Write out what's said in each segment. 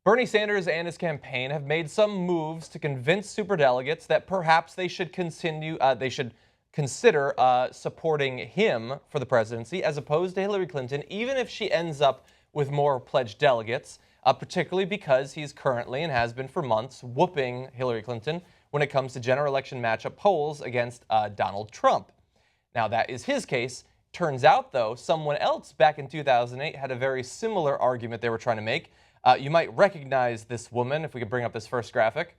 Bernie Sanders and his campaign have made some moves to convince superdelegates that perhaps they should consider supporting him for the presidency as opposed to Hillary Clinton, even if she ends up with more pledged delegates, particularly because he's currently and has been for months whooping Hillary Clinton when it comes to general election matchup polls against Donald Trump. Now, that is his case. Turns out, though, someone else back in 2008 had a very similar argument they were trying to make. You might recognize this woman if we could bring up this first graphic.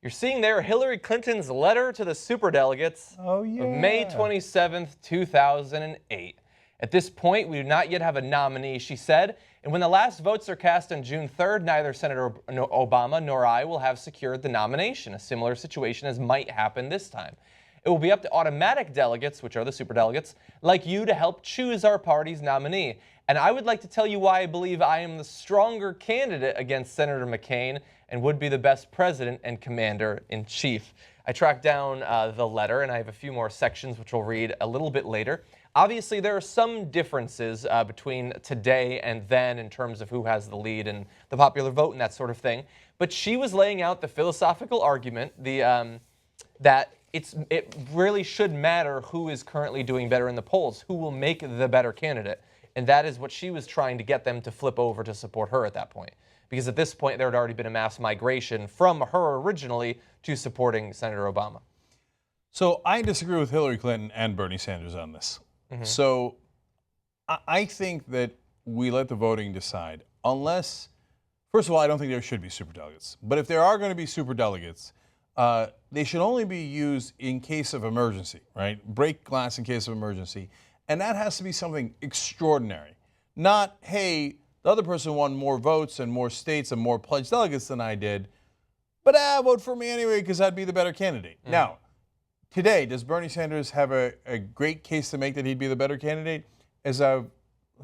You're seeing there Hillary Clinton's letter to the superdelegates of May 27th, 2008. At this point, we do not yet have a nominee, she said, and when the last votes are cast on June 3rd, neither Senator Obama nor I will have secured the nomination, a similar situation as might happen this time. It will be up to automatic delegates, which are the superdelegates, like you to help choose our party's nominee. And I would like to tell you why I believe I am the stronger candidate against Senator McCain and would be the best president and commander-in-chief. I tracked down the letter, and I have a few more sections which we'll read a little bit later. Obviously, there are some differences between today and then in terms of who has the lead and the popular vote and that sort of thing. But she was laying out the philosophical argument that it really should matter who is currently doing better in the polls, who will make the better candidate. And that is what she was trying to get them to flip over to support her at that point. Because at this point, there had already been a mass migration from her originally to supporting Senator Obama. So I disagree with Hillary Clinton and Bernie Sanders on this. So I think that we let the voting decide. Unless, first of all, I don't think there should be superdelegates. But if there are going to be superdelegates, they should only be used in case of emergency, right? Break glass in case of emergency. And that has to be something extraordinary. Not, hey, the other person won more votes and more states and more pledged delegates than I did, but vote for me anyway because I'd be the better candidate. Now, today, does Bernie Sanders have a great case to make that he'd be the better candidate? As I've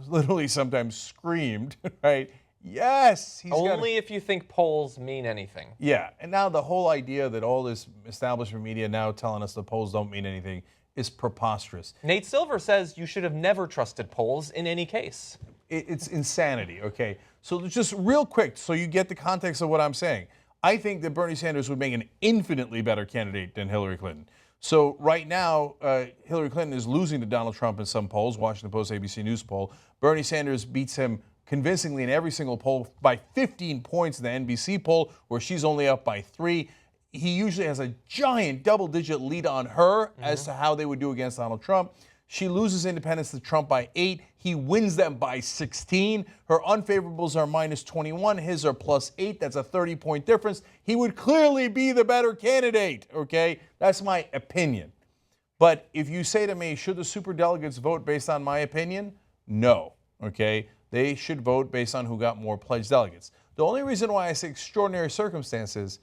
literally sometimes screamed, right? Yes. He's only if you think polls mean anything. Yeah. And now the whole idea that all this establishment media now telling us the polls don't mean anything is preposterous. Nate Silver says you should have never trusted polls in any case. It's insanity, okay? So just real quick, so you get the context of what I'm saying. I think that Bernie Sanders would make an infinitely better candidate than Hillary Clinton. So right now, Hillary Clinton is losing to Donald Trump in some polls, Washington Post, ABC News poll. Bernie Sanders beats him convincingly in every single poll by 15 points in the NBC poll, where she's only up by 3. He usually has a giant double-digit lead on her as to how they would do against Donald Trump. She loses independents to Trump by 8. He wins them by 16. Her unfavorables are minus 21. His are plus 8. That's a 30-point difference. He would clearly be the better candidate, okay? That's my opinion. But if you say to me, should the superdelegates vote based on my opinion? No, okay? They should vote based on who got more pledged delegates. The only reason why I say extraordinary circumstances,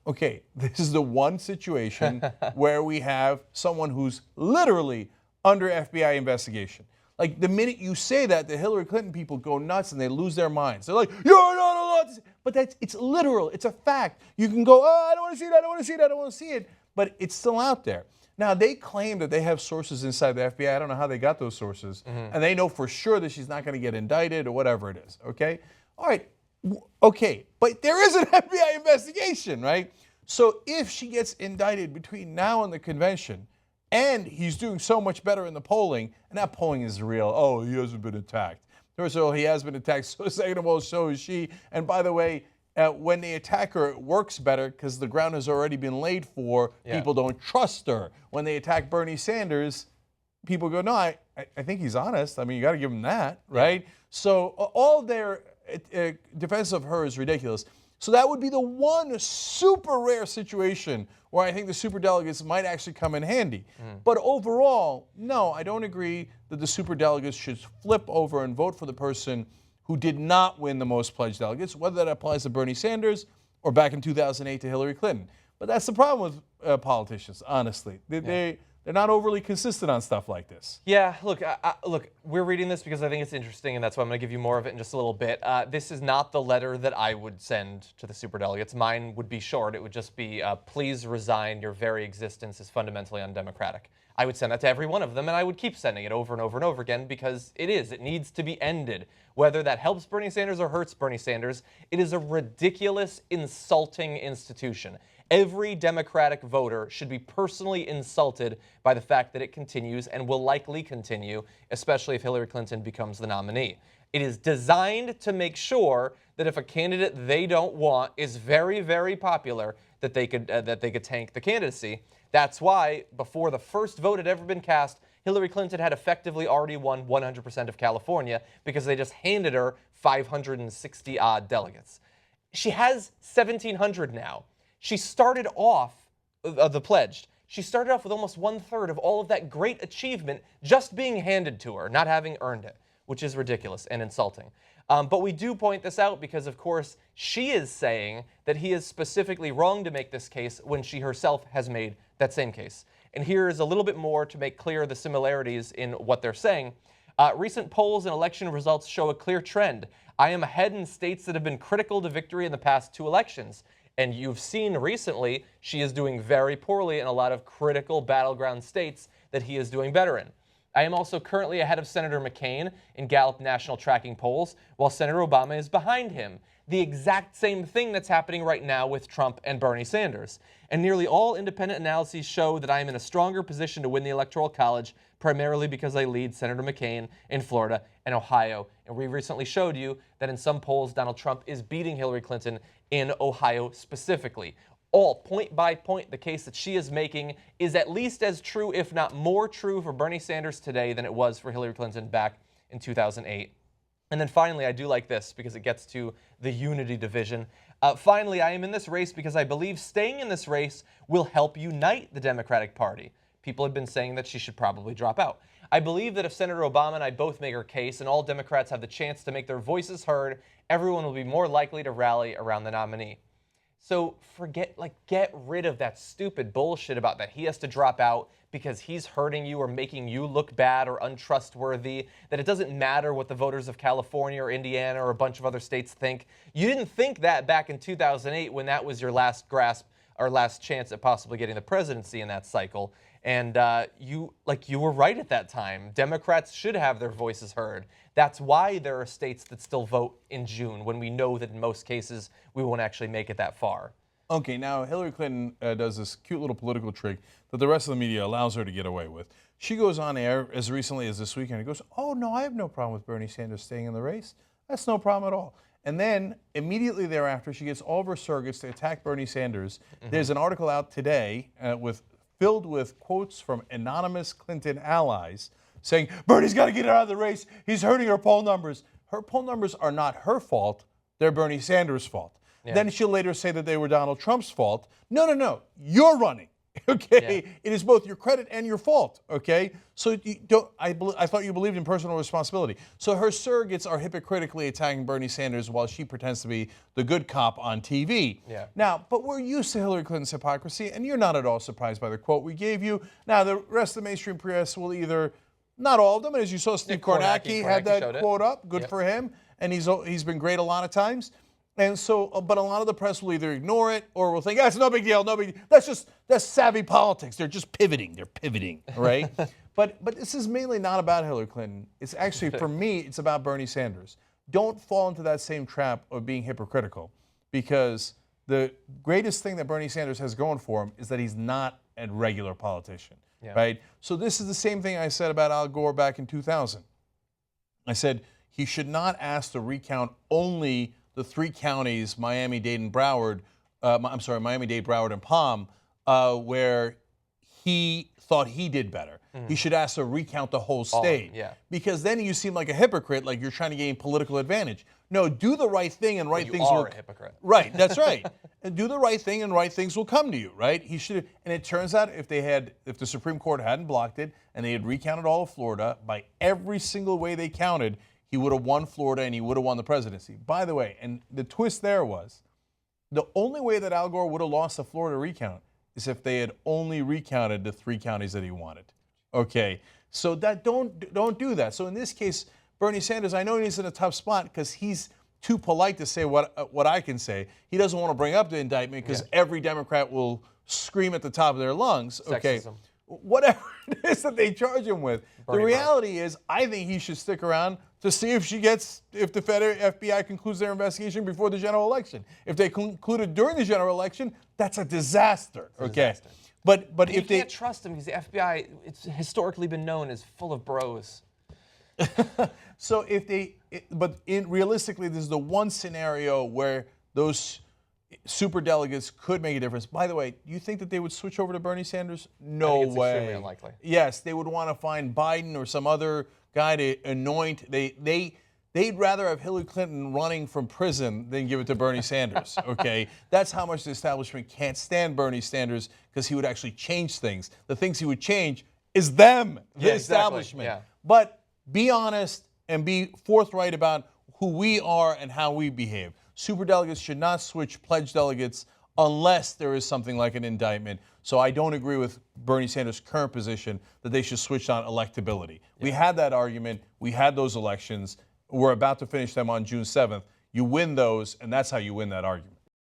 okay, this is the one situation where we have someone who's literally under FBI investigation. Like, the minute you say that, the Hillary Clinton people go nuts and they lose their minds. They're like, you're not allowed to say. But it's literal. It's a fact. You can go, oh, I don't want to see it, I don't want to see it, I don't want to see it. But it's still out there. Now, they claim that they have sources inside the FBI. I don't know how they got those sources. And they know for sure that she's not going to get indicted or whatever it is, okay? All right, okay. But there is an FBI investigation, right? So if she gets indicted between now and the convention, and he's doing so much better in the polling, and that polling is real. Oh, he hasn't been attacked. First of all, he has been attacked. So second of all, so is she. And by the way, when they attack her, it works better because the ground has already been laid for. Yeah. People don't trust her. When they attack Bernie Sanders, people go, no, I think he's honest. I mean, you got to give him that, right? Yeah. So all their defense of her is ridiculous. So that would be the one super rare situation where I think the superdelegates might actually come in handy. But overall, no, I don't agree that the superdelegates should flip over and vote for the person who did not win the most pledged delegates, whether that applies to Bernie Sanders or back in 2008 to Hillary Clinton. But that's the problem with politicians, honestly. They they're not overly consistent on stuff like this. Yeah, look, look, we're reading this because I think it's interesting, and that's why I'm going to give you more of it in just a little bit. This is not the letter that I would send to the superdelegates. Mine would be short. It would just be, please resign. Your very existence is fundamentally undemocratic. I would send that to every one of them, and I would keep sending it over and over and over again because it is. It needs to be ended. Whether that helps Bernie Sanders or hurts Bernie Sanders, it is a ridiculous, insulting institution. Every Democratic voter should be personally insulted by the fact that it continues and will likely continue, especially if Hillary Clinton becomes the nominee. It is designed to make sure that if a candidate they don't want is very, very popular, that they could tank the candidacy. That's why, before the first vote had ever been cast, Hillary Clinton had effectively already won 100% of California because they just handed her 560-odd delegates. She has 1,700 now. She started off, the pledged, she started off with almost 1/3 of all of that great achievement just being handed to her, not having earned it, which is ridiculous and insulting. But we do point this out because, of course, she is saying that he is specifically wrong to make this case when she herself has made that same case. And here is a little bit more to make clear the similarities in what they're saying. Recent polls and election results show a clear trend. I am ahead in states that have been critical to victory in the past 2 elections. And you've seen recently she is doing very poorly in a lot of critical battleground states that he is doing better in. I am also currently ahead of Senator McCain in Gallup national tracking polls, while Senator Obama is behind him. The exact same thing that's happening right now with Trump and Bernie Sanders. And nearly all independent analyses show that I am in a stronger position to win the Electoral College, primarily because I lead Senator McCain in Florida and Ohio. And we recently showed you that in some polls, Donald Trump is beating Hillary Clinton in Ohio specifically. All point by point, the case that she is making is at least as true, if not more true, for Bernie Sanders today than it was for Hillary Clinton back in 2008. And then finally, I do like this because it gets to the unity division. Finally, I am in this race because I believe staying in this race will help unite the Democratic Party. People have been saying that she should probably drop out. I believe that if Senator Obama and I both make our case and all Democrats have the chance to make their voices heard, everyone will be more likely to rally around the nominee. So get rid of that stupid bullshit about that he has to drop out because he's hurting you or making you look bad or untrustworthy, that it doesn't matter what the voters of California or Indiana or a bunch of other states think. You didn't think that back in 2008 when that was your last grasp or last chance at possibly getting the presidency in that cycle. And you were right at that time. Democrats should have their voices heard. That's why there are states that still vote in June when we know that in most cases we won't actually make it that far. Okay, now Hillary Clinton does this cute little political trick that the rest of the media allows her to get away with. She goes on air as recently as this weekend and goes, oh, no, I have no problem with Bernie Sanders staying in the race. That's no problem at all. And then immediately thereafter, she gets all of her surrogates to attack Bernie Sanders. Mm-hmm. There's an article out today filled with quotes from anonymous Clinton allies saying, Bernie's got to get out of the race. He's hurting her poll numbers. Her poll numbers are not her fault. They're Bernie Sanders' fault. Yeah. Then she'll later say that they were Donald Trump's fault. No. You're running. Okay? Yeah. It is both your credit and your fault. Okay? So you don't. I thought you believed in personal responsibility. So her surrogates are hypocritically attacking Bernie Sanders while she pretends to be the good cop on TV. Yeah. Now, but we're used to Hillary Clinton's hypocrisy, and you're not at all surprised by the quote we gave you. Now, the rest of the mainstream press will either, not all of them, and as you saw, Steve Kornacki had that quote up. Good for him. And he's been great a lot of times. And so, but a lot of the press will either ignore it or will think, it's no big deal, no big deal. That's savvy politics. They're just pivoting. They're pivoting, right? But this is mainly not about Hillary Clinton. It's actually, for me, it's about Bernie Sanders. Don't fall into that same trap of being hypocritical, because the greatest thing that Bernie Sanders has going for him is that he's not a regular politician, right? So this is the same thing I said about Al Gore back in 2000. I said he should not ask to recount only the 3 counties, Miami-Dade, Broward, and Palm, where he thought he did better. Mm-hmm. He should ask to recount the whole state. Because then you seem like a hypocrite, like you're trying to gain political advantage. No, do the right thing and right things will... You are a hypocrite. Right, that's right. And do the right thing and right things will come to you, right? He should. And it turns out if the Supreme Court hadn't blocked it and they had recounted all of Florida by every single way they counted, he would have won Florida and he would have won the presidency. By the way, and the twist there was, the only way that Al Gore would have lost the Florida recount is if they had only recounted the 3 counties that he wanted. Okay, so that don't do that. So in this case, Bernie Sanders, I know he's in a tough spot because he's too polite to say what I can say. He doesn't want to bring up the indictment because every Democrat will scream at the top of their lungs. Okay, Sexism. whatever it is that they charge him with. Bernie the reality is, I think he should stick around to see if the FBI concludes their investigation before the general election. If they conclude it during the general election, that's a disaster. Disaster. But You if they can't trust him because the FBI, it's historically been known as full of bros. So realistically, this is the one scenario where those superdelegates could make a difference. By the way, do you think that they would switch over to Bernie Sanders? No I think it's way. extremely unlikely. Yes, they would want to find Biden or some other guy to anoint. They'd rather have Hillary Clinton running from prison than give it to Bernie Sanders. Okay, that's how much the establishment can't stand Bernie Sanders because he would actually change things. The things he would change is them, the establishment. Yeah. But be honest and be forthright about who we are and how we behave. Superdelegates should not switch pledged delegates unless there is something like an indictment. So I don't agree with Bernie Sanders' current position that they should switch on electability. We had that argument. We had those elections. We're about to finish them on June 7th. You win those, and that's how you win that argument.